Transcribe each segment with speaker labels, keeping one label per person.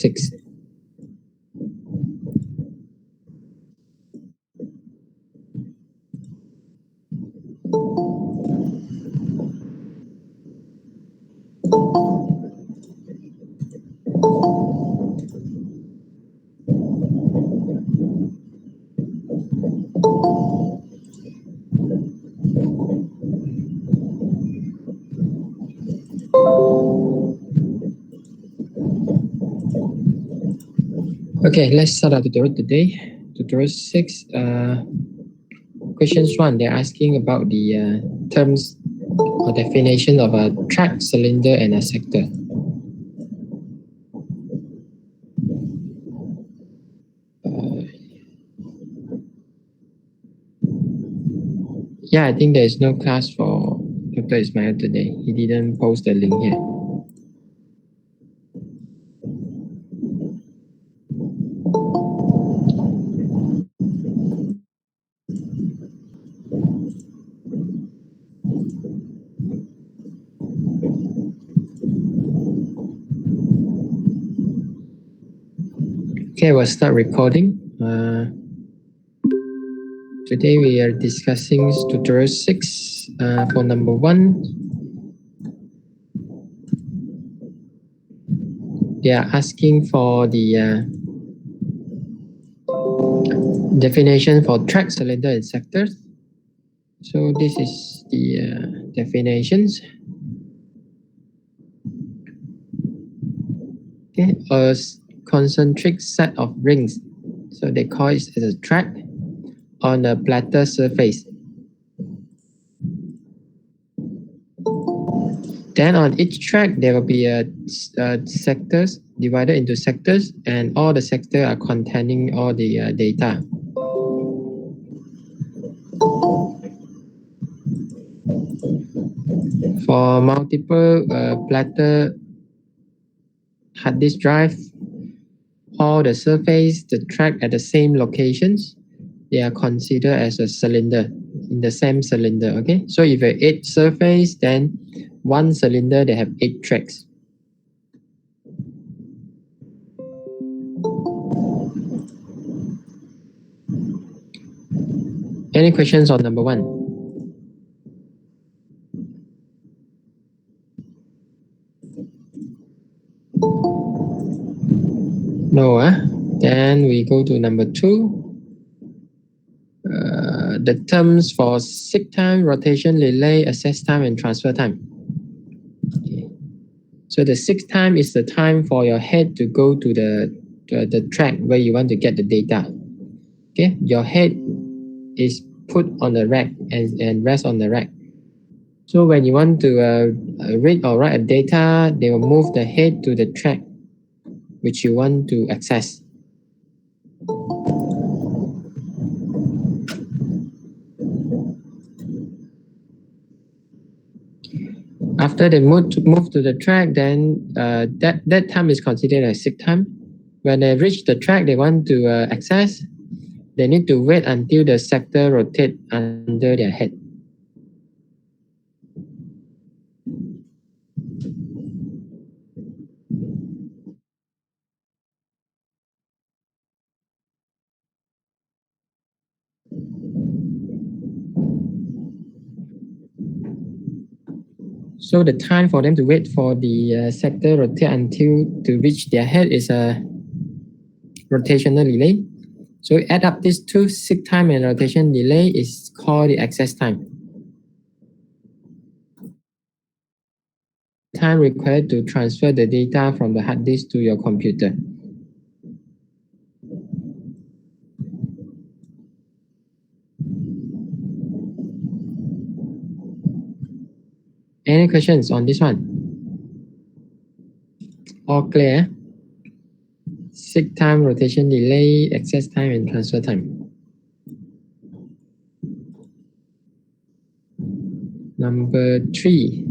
Speaker 1: 6. Okay, let's start our tutorial today. Tutorial 6. Questions 1, they're asking about the terms or definition of a track, cylinder, and a sector. Yeah, I think there is no class for Dr. Ismail today. He didn't post the link here. Okay, we'll start recording. Today we are discussing tutorial 6 for number 1. They are asking for the definition for track, cylinder, and sectors. So this is the definitions. Okay, a concentric set of rings. So they call it as a track on a platter surface. Then on each track, there will be sectors divided into sectors, and all the sectors are containing all the data. For multiple platter hard disk drive, all the surface, the track at the same locations, they are considered as a cylinder, in the same cylinder, okay? So if you have 8 surface, then one cylinder, they have 8 tracks. Any questions on number 1? No, then we go to number 2. The terms for seek time, rotation delay, access time, and transfer time. Okay. So the seek time is the time for your head to go to the track where you want to get the data. Okay, your head is put on the rack and rest on the rack. So when you want to read or write a data, they will move the head to the track which you want to access. After they move to the track, then that time is considered as seek time. When they reach the track they want to access, they need to wait until the sector rotate under their head. So the time for them to wait for the sector rotate until to reach their head is a rotational delay. So add up these two, seek time and rotation delay, is called the access time. Time required to transfer the data from the hard disk to your computer. Any questions on this one? All clear? Seek time, rotation delay, access time, and transfer time. Number 3.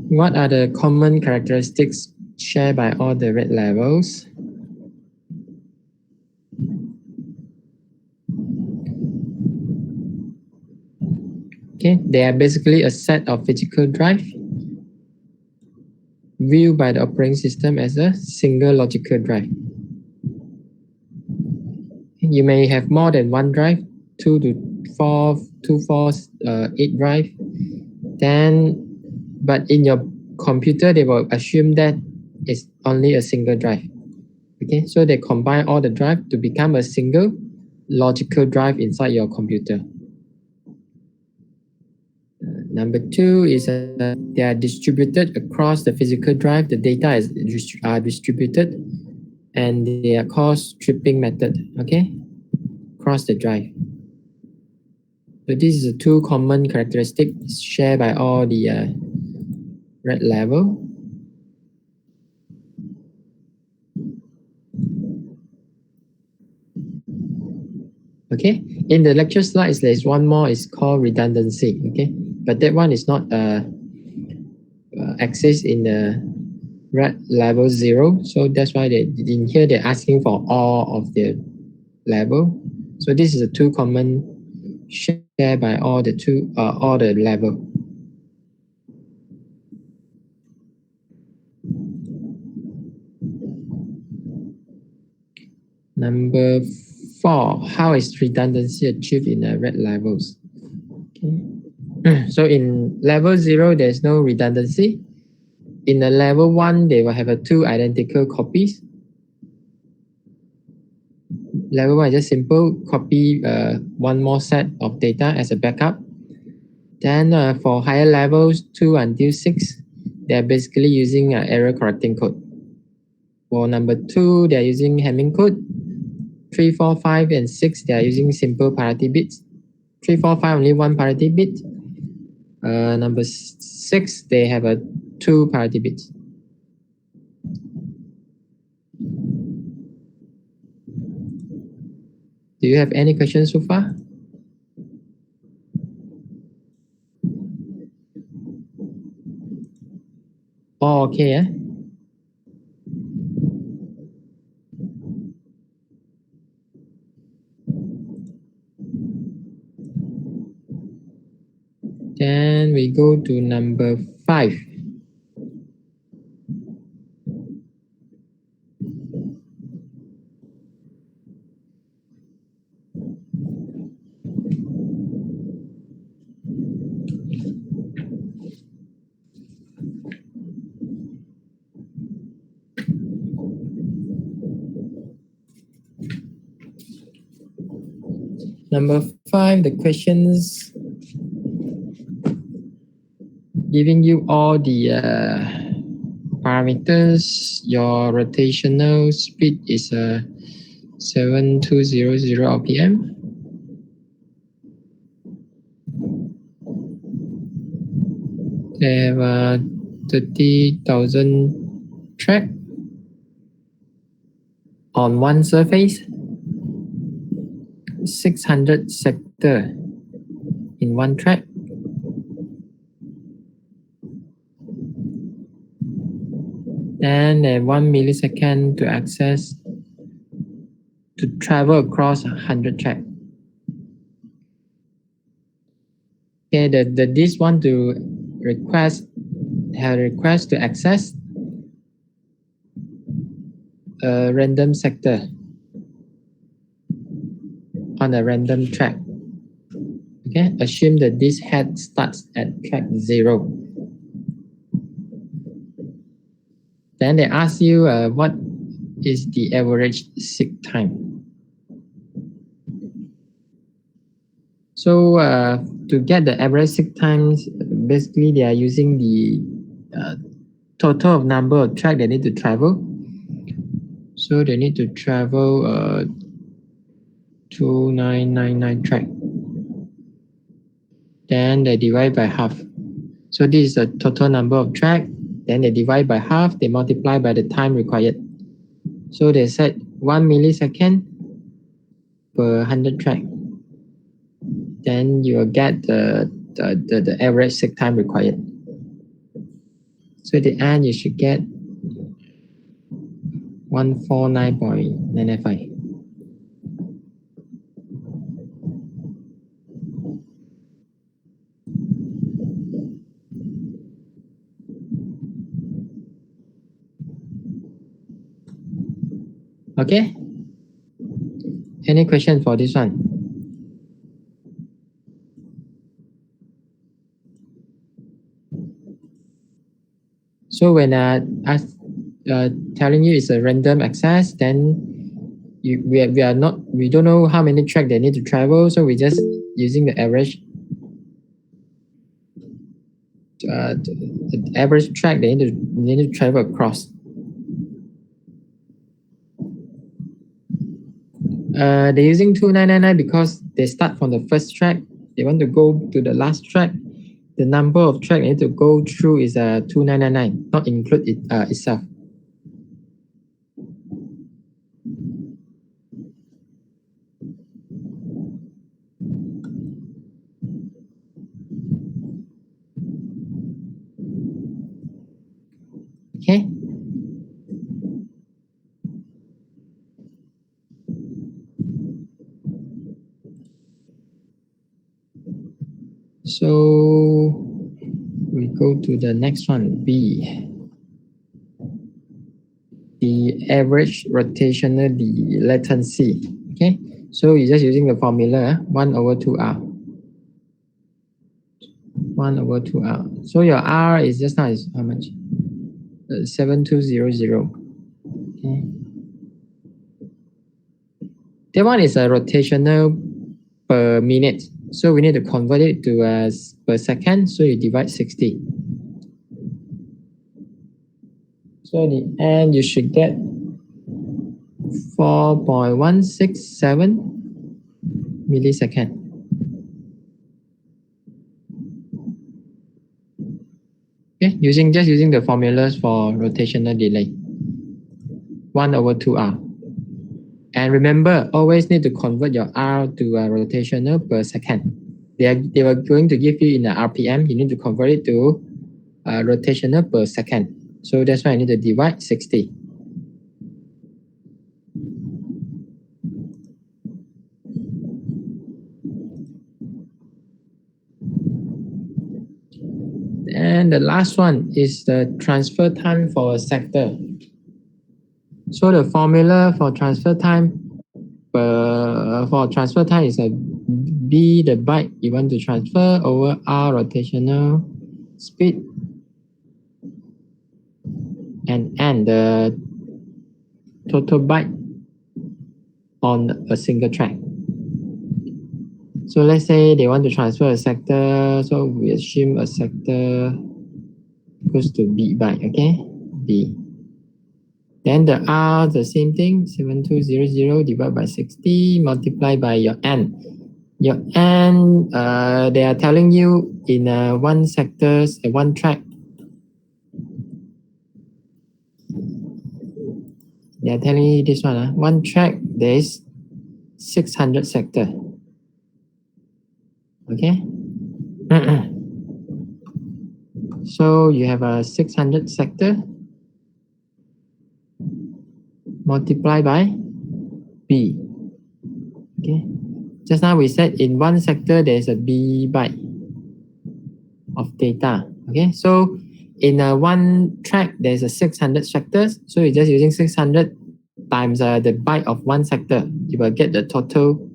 Speaker 1: What are the common characteristics shared by all the red levels? Okay, they are basically a set of physical drive viewed by the operating system as a single logical drive. You may have more than one drive, 2 to 4, 2, 4, 8 drive. Then, but in your computer, they will assume that it's only a single drive. Okay, so they combine all the drive to become a single logical drive inside your computer. Number 2 is they are distributed across the physical drive. The data are distributed, and they are called stripping method. Okay, across the drive. So this is the two common characteristics shared by all the red level. Okay, in the lecture slides, there's one more. It's called redundancy. Okay, but that one is not accessed in the red level 0. So that's why in here they're asking for all of the level. So this is the two common shared by all the level. Number 4, how is redundancy achieved in the red levels? Okay. So in level 0, there's no redundancy. In the level 1, they will have 2 identical copies. Level 1 is just simple, copy one more set of data as a backup. Then for higher levels, 2 until 6, they're basically using error correcting code. For number 2, they're using Hamming code. 3, 4, 5, and 6, they are using simple parity bits. 3, 4, 5, only one parity bit. Number 6, they have 2 parity bits. Do you have any questions so far? Oh, okay. Yeah. Then we go to number 5. Number 5, the questions giving you all the parameters. Your rotational speed is 7200 RPM. They have 30,000 track on one surface, 600 sector in one track. And 1 millisecond to access to travel across 100 track. Okay, this one to request to access a random sector on a random track. Okay, assume that this head starts at track 0. Then they ask you what is the average seek time. So to get the average seek times, basically they are using the total of number of track they need to travel. So they need to travel 2999 track. Then they divide by half. So this is the total number of track. Then they divide by half. They multiply by the time required. So they said 1 millisecond per 100 track. Then you will get the average seek time required. So at the end, you should get 149.995. Okay. Any question for this one? So when telling you it's a random access, then we don't know how many track they need to travel, so we just using the average the average track they need to travel across. They're using 2999 because they start from the first track. They want to go to the last track. The number of track they need to go through is 2999, not include it itself. Okay. So we go to the next one, B. The average rotational latency. Okay, so you're just using the formula 1 over 2R. 1 over 2R. So your R is just now is how much? 7200. Okay. That one is a rotational per minute. So we need to convert it to per second. So you divide 60. So in the end, you should get 4.167 millisecond. Okay, just using the formulas for rotational delay. 1 over 2R. And remember, always need to convert your R to a rotational per second. They were going to give you in the RPM, you need to convert it to rotational per second. So that's why I need to divide 60. And the last one is the transfer time for a sector. So the formula for transfer time is a B, the byte you want to transfer, over R rotational speed, and N the total byte on a single track. So let's say they want to transfer a sector, so we assume a sector goes to B byte, okay? B. Then the R, the same thing, 7200 divided by 60 multiplied by your N. Your N, they are telling you in one sector, one track. They are telling you this one, one track, there is 600 sector. Okay? So you have a 600 sector multiplied by B. Okay. Just now we said in one sector there is a B byte of data. Okay. So in one track there is a 600 sectors. So you're just using 600 times the byte of one sector. You will get the total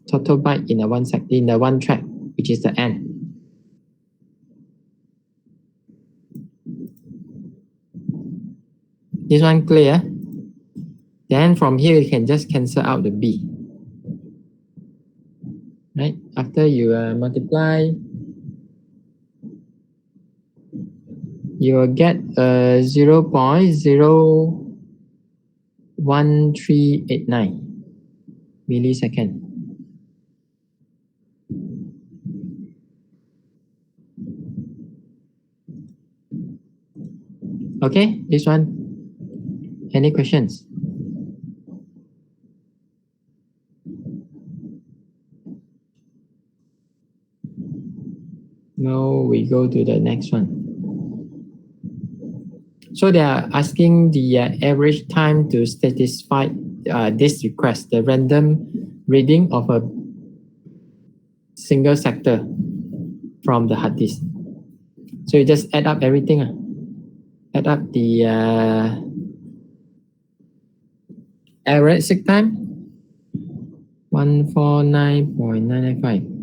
Speaker 1: byte in the one track, which is the N. This one clear? Then from here you can just cancel out the B. Right? After you multiply, you will get 0.01389 millisecond. Okay, this one. Any questions? No, we go to the next one. So they are asking the average time to satisfy this request, the random reading of a single sector from the hard disk. So you just add up everything. Add up the average seek time 149.995.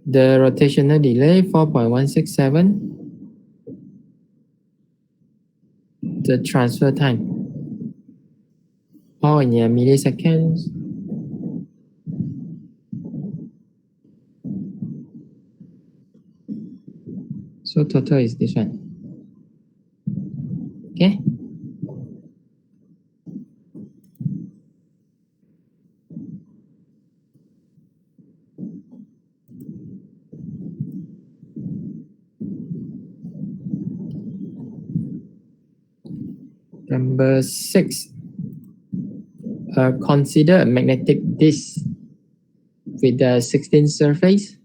Speaker 1: The rotational delay 4.167. The transfer time all in milliseconds. So total is this one. Okay. Number 6. Consider a magnetic disk with a 16 surface,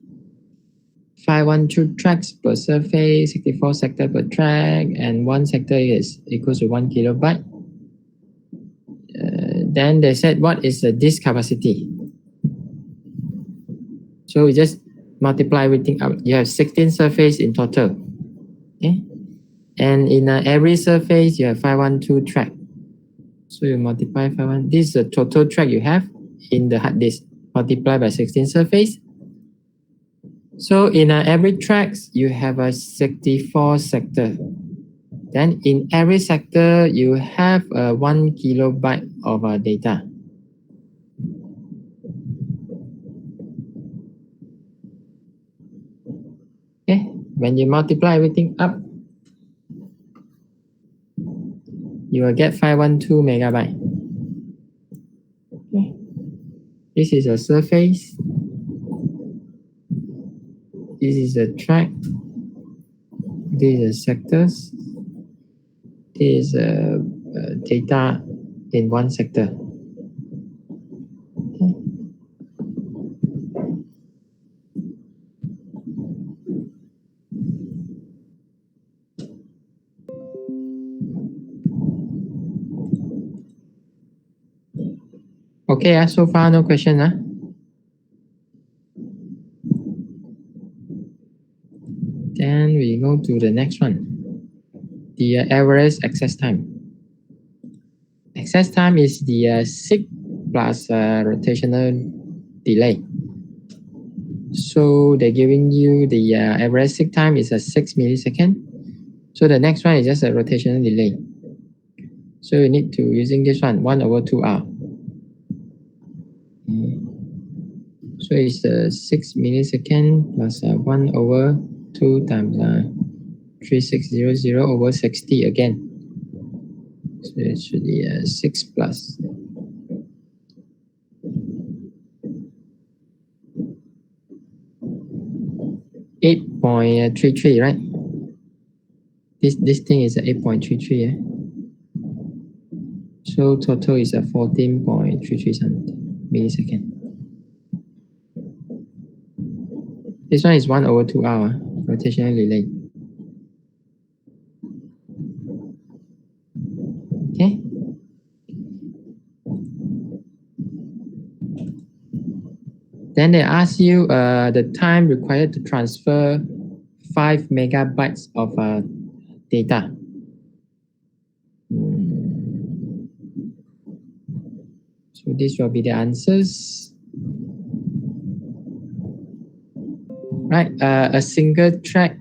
Speaker 1: 512 tracks per surface, 64 sector per track, and one sector is equals to 1 kilobyte. Then they said, what is the disk capacity? So we just multiply everything up. You have 16 surface in total. Okay. And in every surface, you have 512 track. So you multiply 512. This is the total track you have in the hard disk. Multiply by 16 surface. So in every tracks, you have a 64 sector. Then in every sector, you have 1 kilobyte of data. Okay, when you multiply everything up, you will get 512 megabyte. Okay. This is a surface. This is a track. This is sectors. This is data in one sector. Okay, so far no question. Then we go to the next one. The average access time. Access time is the seek plus rotational delay. So they're giving you the average seek time is 6 milliseconds. So the next one is just a rotational delay. So you need to using this one 1/2R. So it's 6 milliseconds plus 1/2 times 3600/60 again. So it should be 6 plus 8.33, right? This thing is 8.33. So total is 14.33 milliseconds. This one is 1/2R rotational delay. Okay. Then they ask you the time required to transfer 5 megabytes of data. So this will be the answers. Right, a single track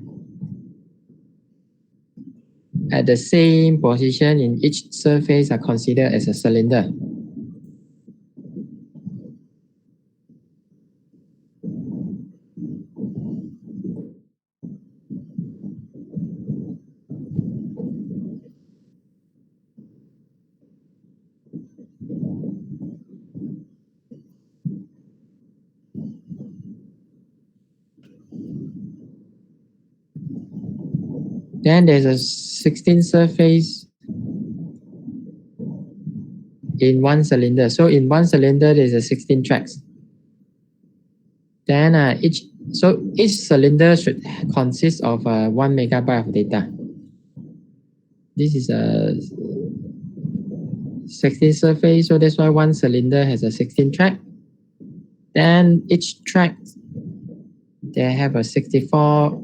Speaker 1: at the same position in each surface are considered as a cylinder. Then there's a 16 surface in one cylinder. So in one cylinder, there's a 16 tracks. Then each cylinder should consist of 1 megabyte of data. This is a 16 surface, so that's why one cylinder has a 16 track. Then each track, they have a 64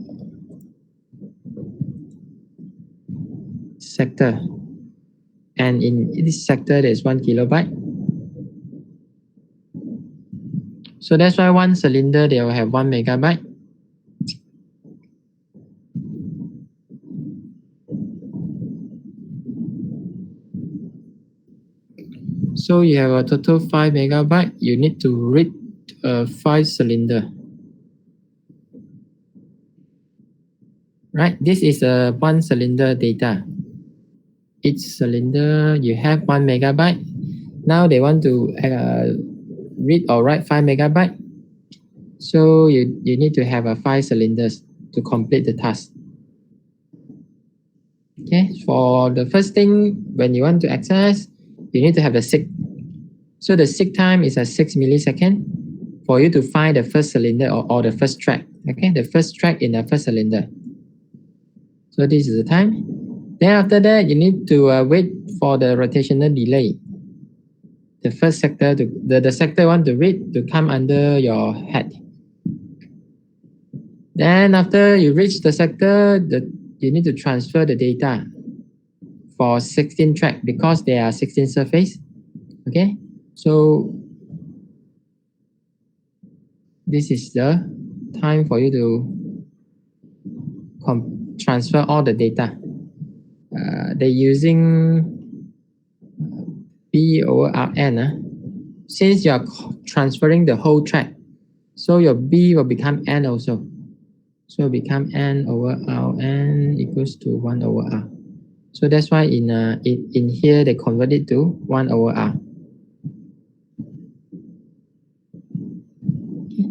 Speaker 1: sector, and in this sector there's 1 kilobyte. So that's why one cylinder they will have 1 megabyte. So you have a total 5 megabyte. You need to read 5 cylinder. Right, this is a 1 cylinder data. Each cylinder you have 1 megabyte. Now they want to read or write 5 megabyte. So you need to have 5 cylinders to complete the task. Okay, for the first thing, when you want to access, you need to have the seek. So the seek time is 6 milliseconds for you to find the first cylinder or the first track. Okay, the first track in the first cylinder. So this is the time. Then after that, you need to wait for the rotational delay. The first sector, the sector you want to read to come under your head. Then after you reach the sector, you need to transfer the data for 16 track because there are 16 surface. Okay, so this is the time for you to transfer all the data. They're using B over Rn. Since you are transferring the whole track, so your B will become N also. So it become N over Rn equals to 1 over R. So that's why in here they convert it to 1 over R.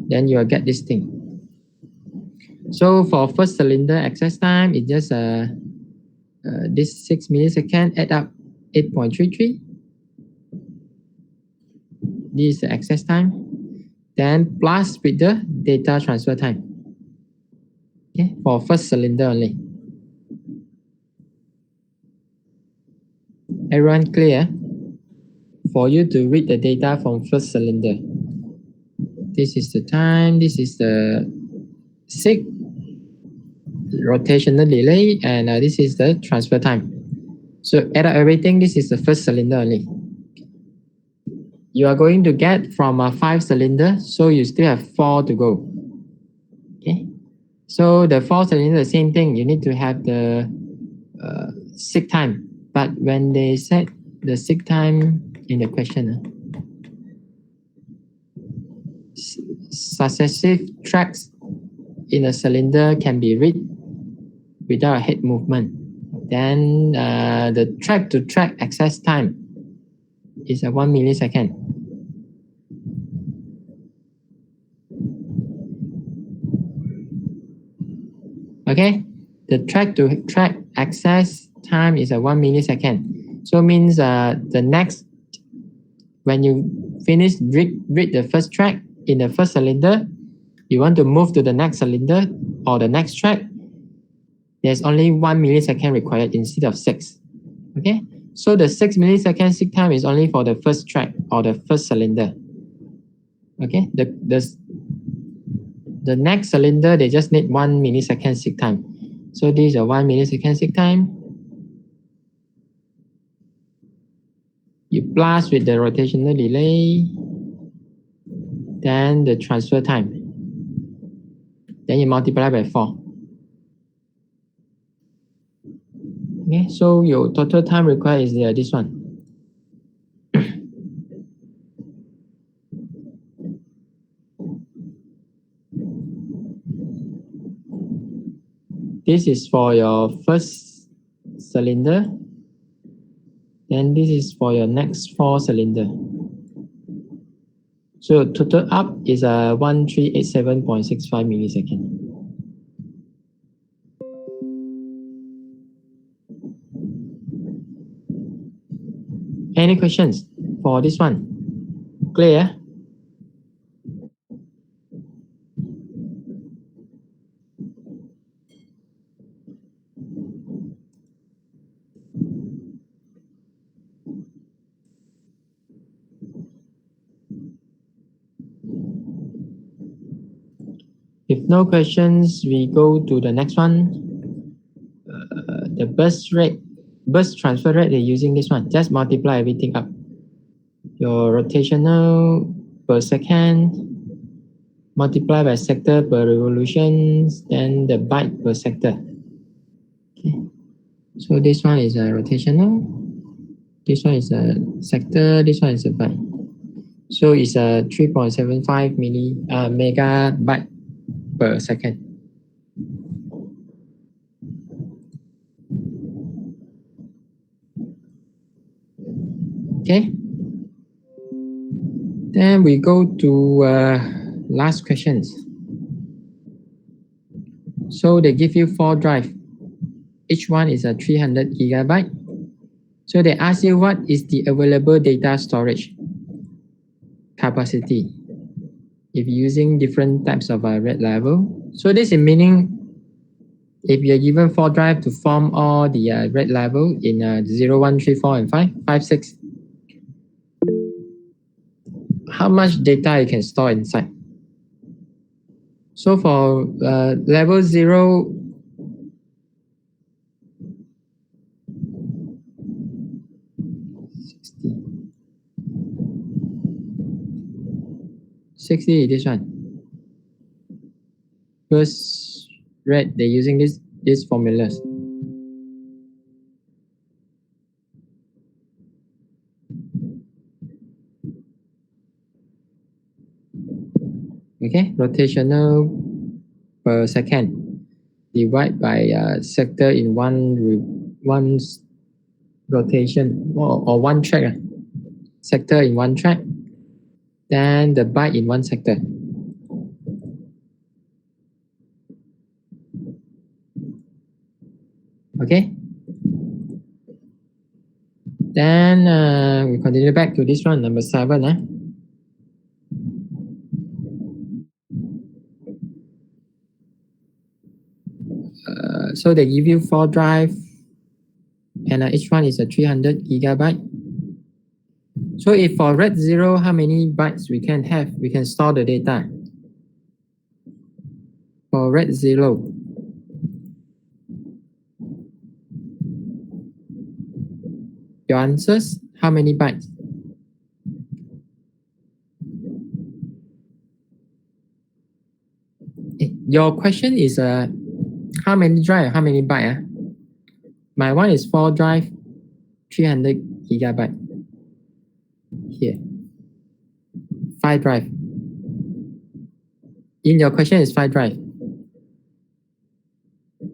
Speaker 1: Then you will get this thing. So for first cylinder access time, it's just this 6 milliseconds add up 8.33. This is the access time. Then plus with the data transfer time. Okay, for first cylinder only. Everyone clear? For you to read the data from first cylinder. This is the time, this is the seek, rotational delay, and this is the transfer time. So add up everything, this is the first cylinder only. You are going to get from 5 cylinder, so you still have 4 to go. Okay, so the 4 cylinder, the same thing, you need to have the seek time. But when they said the seek time in the question, successive tracks in a cylinder can be read without a head movement. Then the track to track access time is 1 millisecond. Okay, the track to track access time is 1 millisecond. So means the next, when you finish read the first track in the first cylinder, you want to move to the next cylinder or the next track, there's only 1 millisecond required instead of 6. Okay, so the 6 millisecond seek time is only for the first track or the first cylinder. Okay, the next cylinder, they just need 1 millisecond seek time. So this is a 1 millisecond seek time. You plus with the rotational delay, then the transfer time. Then you multiply by 4. Okay, so your total time required is this one. This is for your first cylinder. Then this is for your next 4 cylinder. So total up is 1387.65 millisecond. Any questions for this one? Clear? If no questions, we go to the next one. The burst rate bus transfer rate, they're using this one. Just multiply everything up. Your rotational per second, multiply by sector per revolutions, then the byte per sector. Okay. So this one is a rotational, this one is a sector, this one is a byte. So it's a 3.75 megabyte per second. Okay. Then we go to last questions. So they give you 4 drive. Each one is a 300 gigabyte. So they ask you what is the available data storage capacity if using different types of rate level. So this is meaning if you're given 4 drive to form all the rate level in 0, 1, 3, 4, and 5, 5, 6, how much data you can store inside. So for level 0, $60, this one. First rate, they're using these formulas. Okay, rotational per second divide by sector in one rotation or one track. Sector in one track, then the byte in one sector. Okay. Then we continue back to this one, number 7. So they give you 4 drive, and each one is a 300 gigabyte. So if for rate 0, how many bytes we can have? We can store the data. For rate 0, your answers, how many bytes? Your question is how many drive, how many byte? My one is 4 drive, 300 gigabyte. Here, 5 drive. In your question is 5 drive.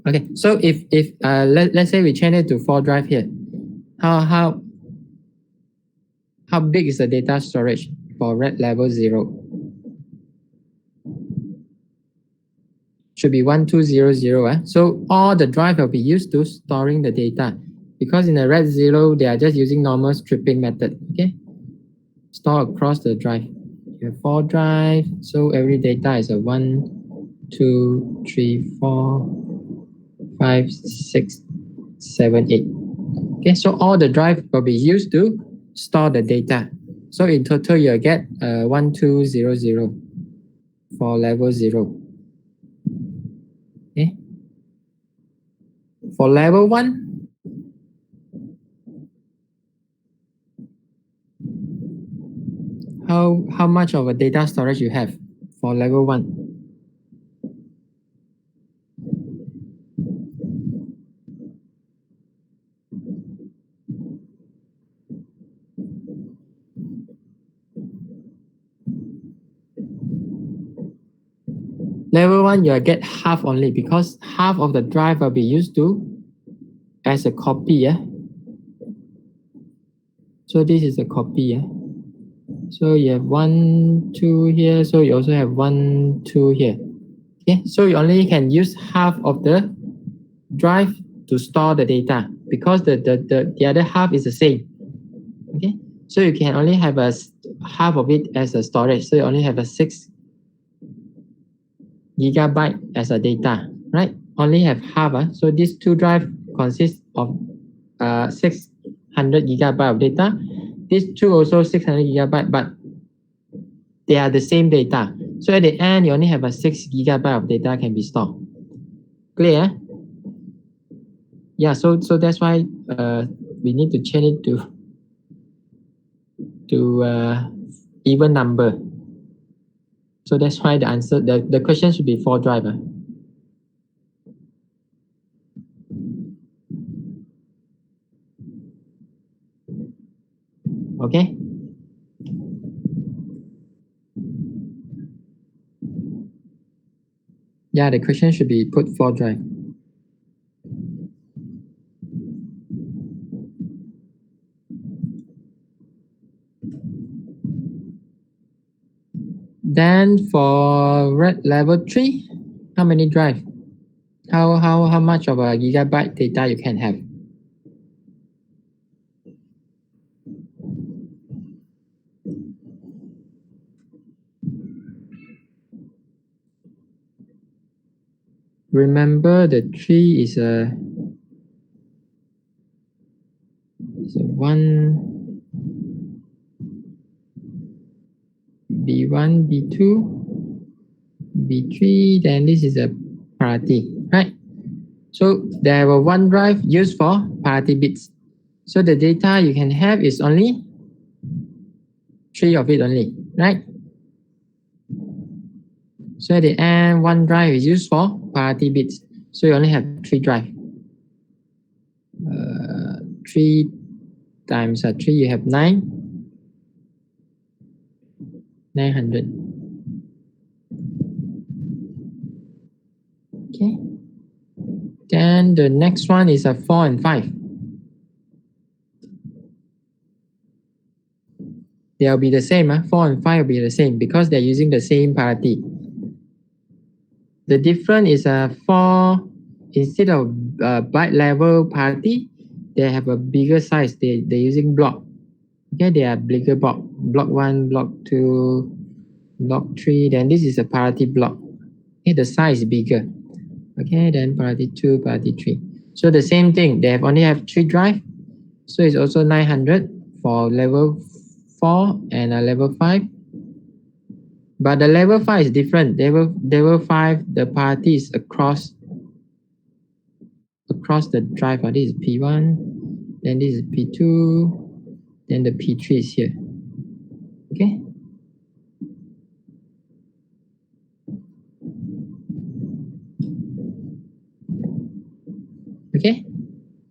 Speaker 1: Okay, so if let's say we change it to 4 drive here, how big is the data storage for rate level 0? Should be 1200. So all the drive will be used to storing the data, because in the rate 0 they are just using normal stripping method. Okay, store across the drive. You have 4 drive, so every data is a 1, 2, 3, 4, 5, 6, 7, 8. Okay, so all the drive will be used to store the data. So in total you'll get 1200 for level 0. Okay. For level 1, how much of a data storage you have for level 1? Level 1, you'll get half only, because half of the drive will be used to as a copy. So this is a copy. So you have 1, 2 here. So you also have 1, 2 here. Okay, so you only can use half of the drive to store the data, because the other half is the same. Okay, so you can only have half of it as a storage. So you only have a 6 gigabyte as a data, right? Only have half. So these 2 drive consist of 600 gigabyte of data. These 2 also 600 gigabyte, but they are the same data. So at the end, you only have a 6 gigabyte of data can be stored. Clear? Yeah, so that's why we need to change it to even number. So that's why the answer, the question should be 4 drive. Okay. Yeah, the question should be put 4 drive. Then for red level 3, how many drive? How much of a gigabyte data you can have? Remember the 3 is a 1 B1 B2 B3, then this is a priority, right? So there have a 1 drive used for priority bits. So the data you can have is only 3 of it only, right? So at the end, 1 drive is used for priority bits. So you only have 3 drive. 3 times 3, you have 900. Okay. Then the next one is a 4 and 5. They'll be the same. 4 and 5 will be the same because they're using the same priority. The difference is 4, instead of byte level priority, they have a bigger size. They're using block. Okay, they are bigger block. Block 1, block 2, block 3. Then this is a priority block. Okay, the size is bigger. Okay, then priority 2, priority 3. So the same thing, they only have 3 drive. So it's also 900 for level 4 and level 5. But the level 5 is different. Level 5, the priority is across the drive. This is P1, then this is P2, then the P3 is here. Okay. Okay.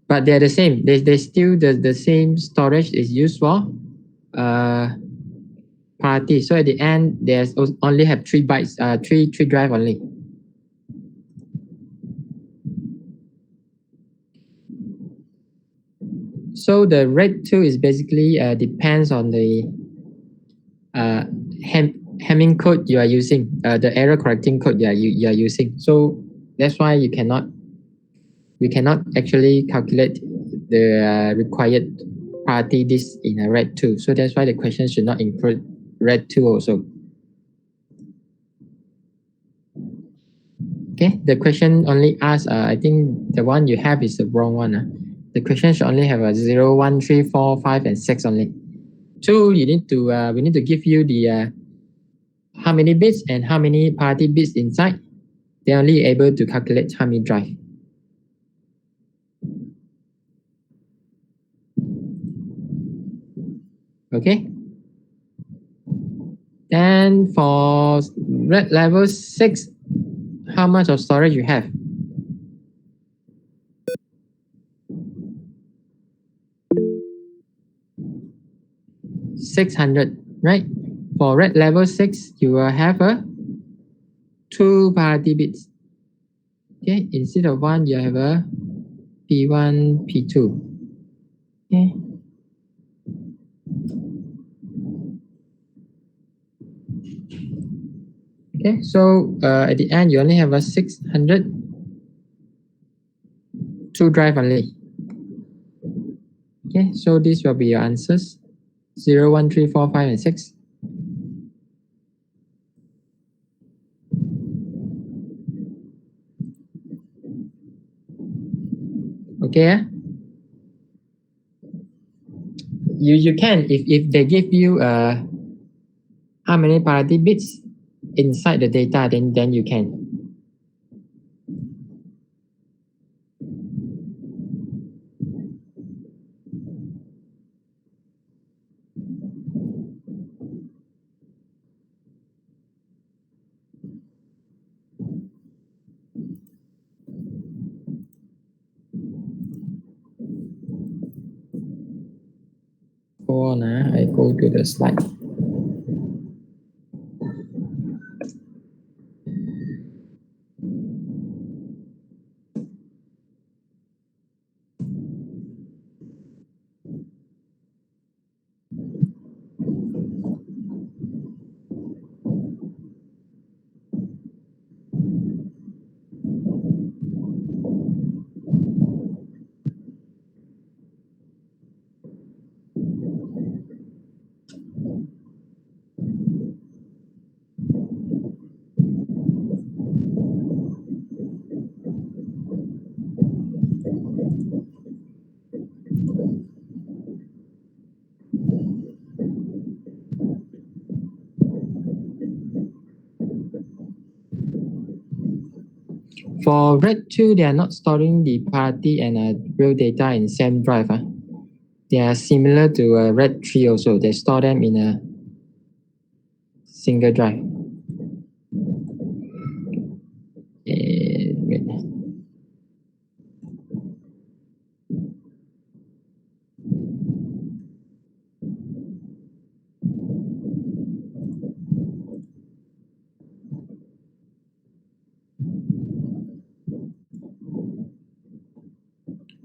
Speaker 1: But they're the same. They still the same storage is used for priority. So at the end, there's only have 3 bytes, 3 drive only. So the red 2 is basically depends on the Hamming code you are using, the error correcting code you are using. So that's why we cannot actually calculate the required priority disk in a red 2. So that's why the question should not include red 2 also. Okay, the question only asks, I think the one you have is the wrong one. The question should only have a 0, 1, 3, 4, 5, and 6 only. 2, you need to we need to give you the how many bits and how many priority bits inside. They're only able to calculate how many drive. Okay. And for red level 6, how much of storage you have? 600, right? For red level 6, you will have 2 priority bits. Okay, instead of 1, you have a P1, P2. Okay. Okay, so at the end, you only have a 600, 2 drive only. Okay, so this will be your answers: 0, 1, 3, 4, 5, and 6. Okay. You can, if they give you how many priority bits inside the data, then you can. go on. I go to the slide. For RED 2, they are not storing the parity and real data in same drive. They are similar to RED 3 also. They store them in a single drive. Wait.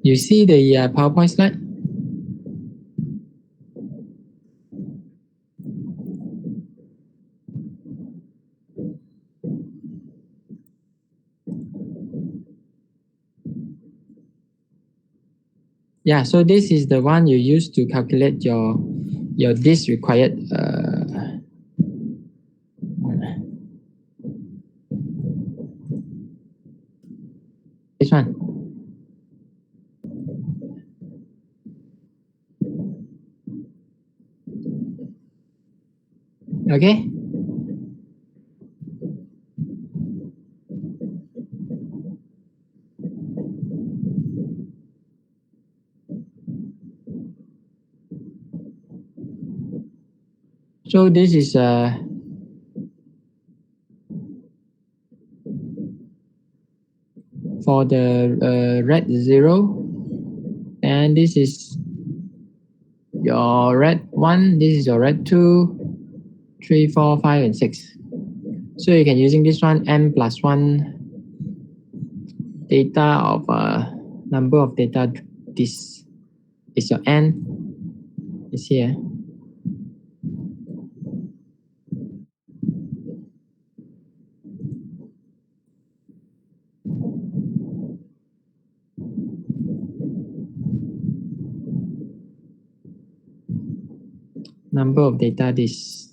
Speaker 1: You see the PowerPoint slide? Yeah, so this is the one you use to calculate your disk required. This one. Okay. So this is for the RED 0, and this is your RED 1, this is your RED 2, 3, 4, 5, and 6. So you can using this one m+1 data of number of data. This is your n. Is here. Number of data disk.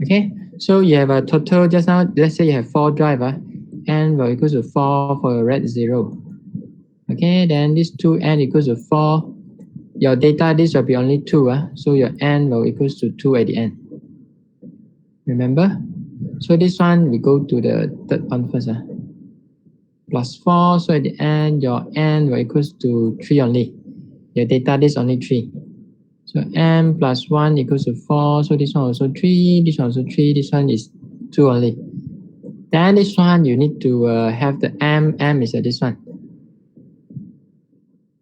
Speaker 1: Okay, so you have a total just now. Let's say you have 4 driver, n will equal to 4 for RED 0. Okay, then this 2n equals to 4. Your data disk will be only 2, so your n will equals to 2 at the end. Remember? So this one, we go to the third one first. Plus 4, so at the end, your n will equals to 3 only. Your data disk only 3. So m plus 1 equals to 4, so this one also 3, this one also 3, this one is 2 only. Then this one, you need to have the m is this one.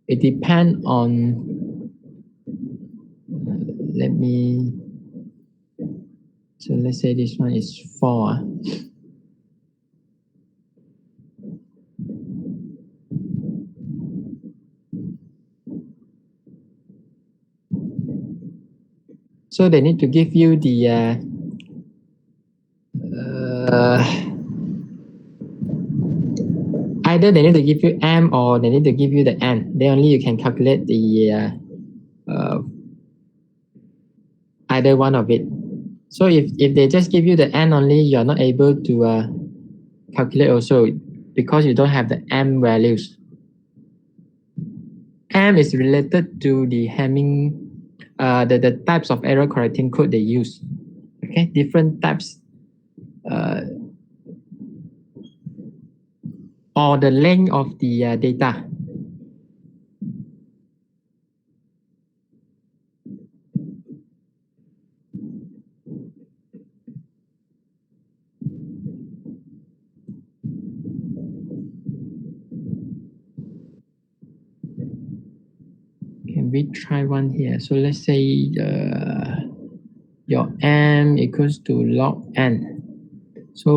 Speaker 1: It depends on, let me, so let's say this one is 4. So they need to give you the either they need to give you m or they need to give you the n. Then only you can calculate the either one of it. So if they just give you the n only, you're not able to calculate also because you don't have the m values. M is related to the Hamming, the types of error correcting code they use. Okay, different types, or the length of the data. we try one here. So let's say your m equals to log n. So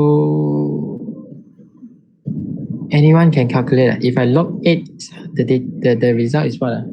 Speaker 1: anyone can calculate. If I log 8, the result is what?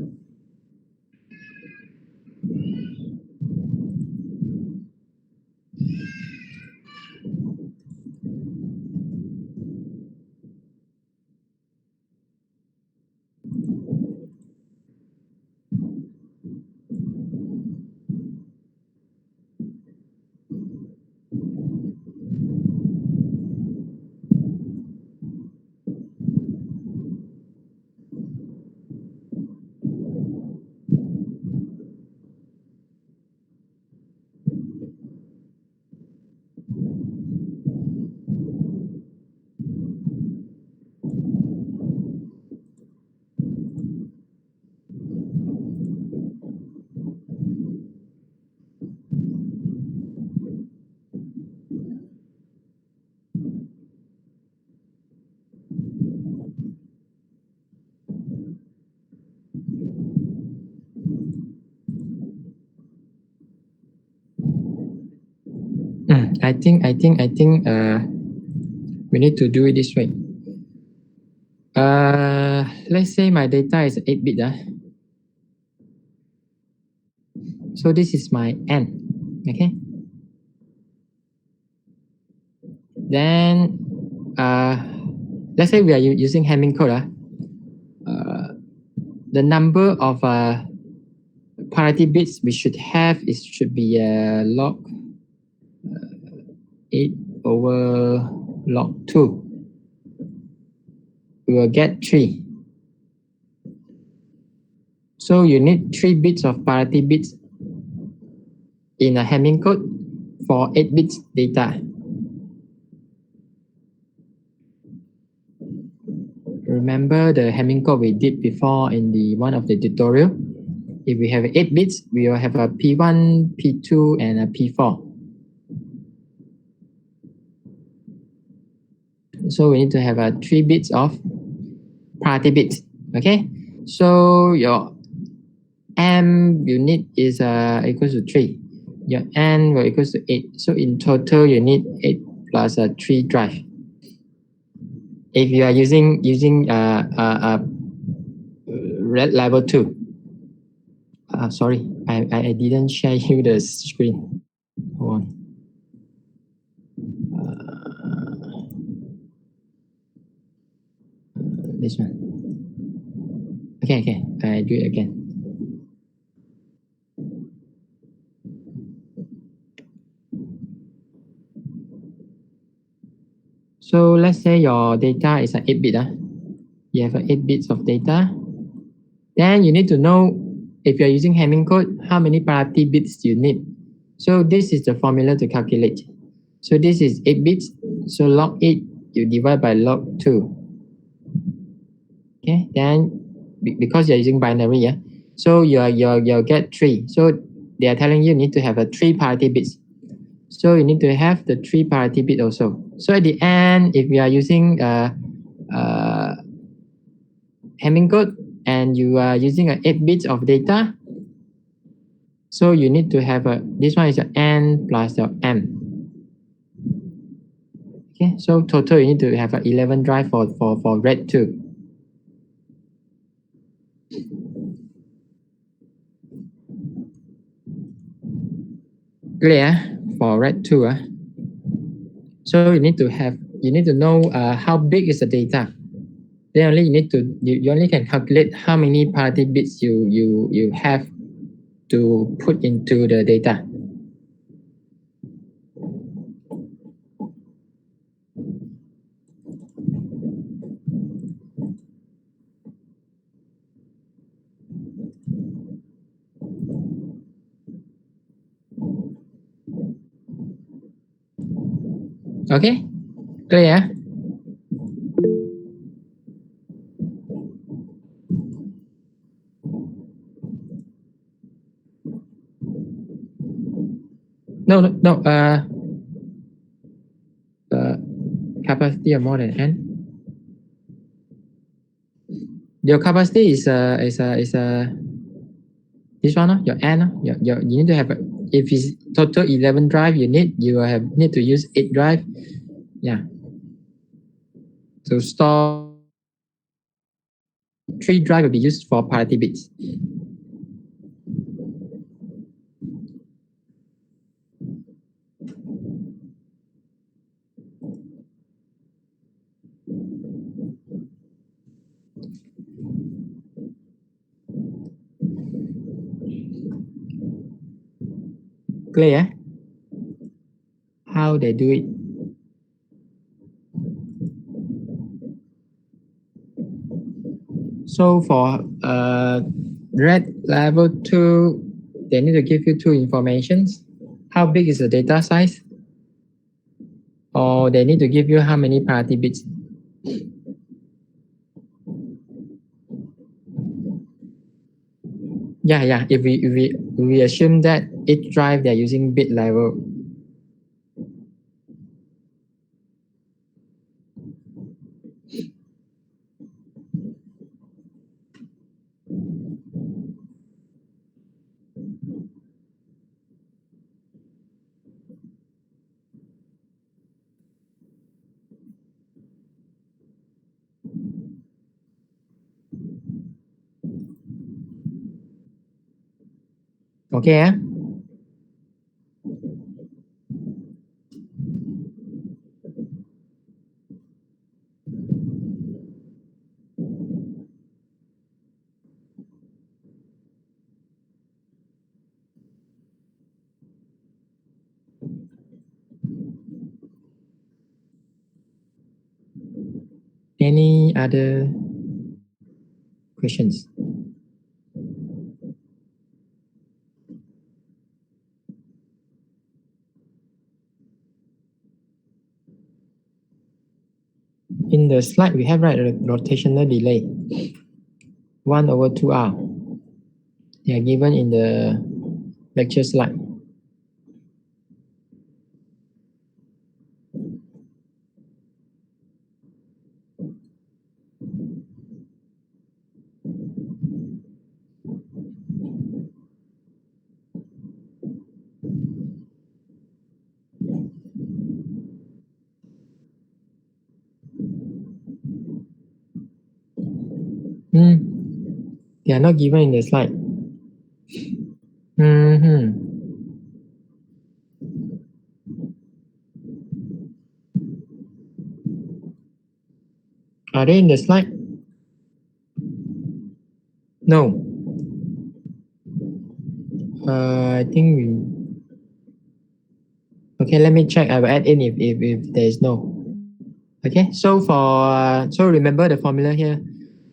Speaker 1: I think we need to do it this way. Let's say my data is 8-bit. So this is my n. Okay. Then let's say we are using Hamming code. The number of parity bits we should have should be log 8 over log 2. We will get 3. So you need 3 bits of parity bits in a Hamming code for 8 bits data. Remember the Hamming code we did before in one of the tutorial? If we have 8 bits, we will have a P1, P2, and a P4. So we need to have 3 bits of parity bits. Okay, so your m you need is equals to 3. Your n will equals to 8. So in total, you need 8 plus 3 drive. If you are using red level 2. Sorry, I didn't share you the screen. Hold on. This one. Okay, I do it again. So let's say your data is 8-bit. You have 8 bits of data. Then you need to know, if you're using Hamming code, how many parity bits you need. So this is the formula to calculate. So this is 8 bits. So log 8, you divide by log 2. Okay, then because you're using binary, so you'll get 3. So they are telling you need to have 3 parity bits. So you need to have the 3 parity bit also. So at the end, if you are using Hamming code and you are using 8 bits of data, so you need to have this one is n plus your m. Okay, so total you need to have 11 drive for red 2. Clear for red 2. So you need to know how big is the data. Then only you only can calculate how many parity bits you have to put into the data. Okay, clear? No. Capacity of more than n. Your capacity is This one, your N, you need to have, if it's total 11 drive you need to use 8 drive. Yeah. So store 3 drive will be used for priority bits. Clear? How they do it? So for red level 2, they need to give you 2 informations. How big is the data size? Or they need to give you how many priority bits? Yeah. If we assume that each drive they're using bit level. Okay. Any other questions? In the slide we have rotational delay 1/2R. They are given in the lecture slide. They are not given in the slide. Are they in the slide? No. I think we. Okay, let me check. I will add in if there is no. Okay, so so remember the formula here.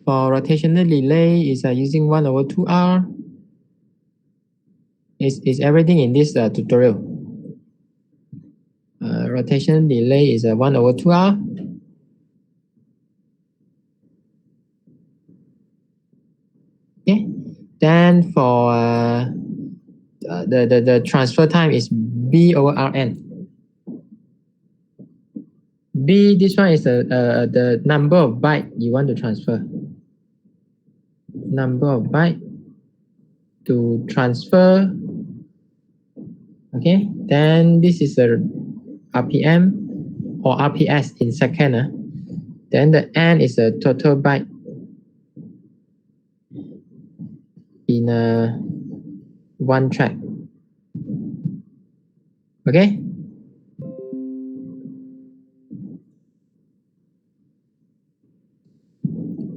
Speaker 1: For rotational delay is using 1/2R. Is everything in this tutorial. Rotational delay is 1/2R. Okay, then for the transfer time is B/Rn. B, this one is the number of byte you want to transfer. Number of byte to transfer. Okay, then this is a RPM or RPS in second. Then the N is a total byte in one track. Okay.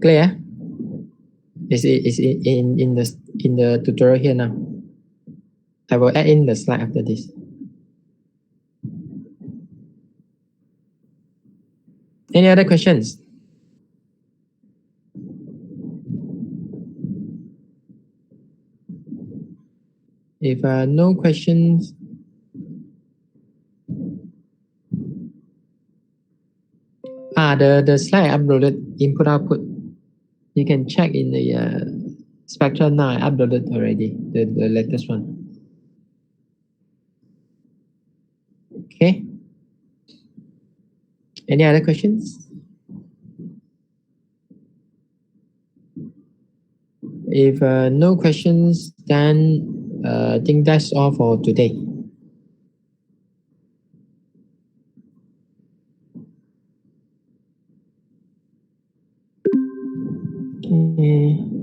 Speaker 1: Clear? Is in the tutorial here now. I will add in the slide after this. Any other questions? If no questions, the slide uploaded input output. You can check in the spectrum now. I uploaded already the latest one. Okay. Any other questions? If no questions, then I think that's all for today. Okay.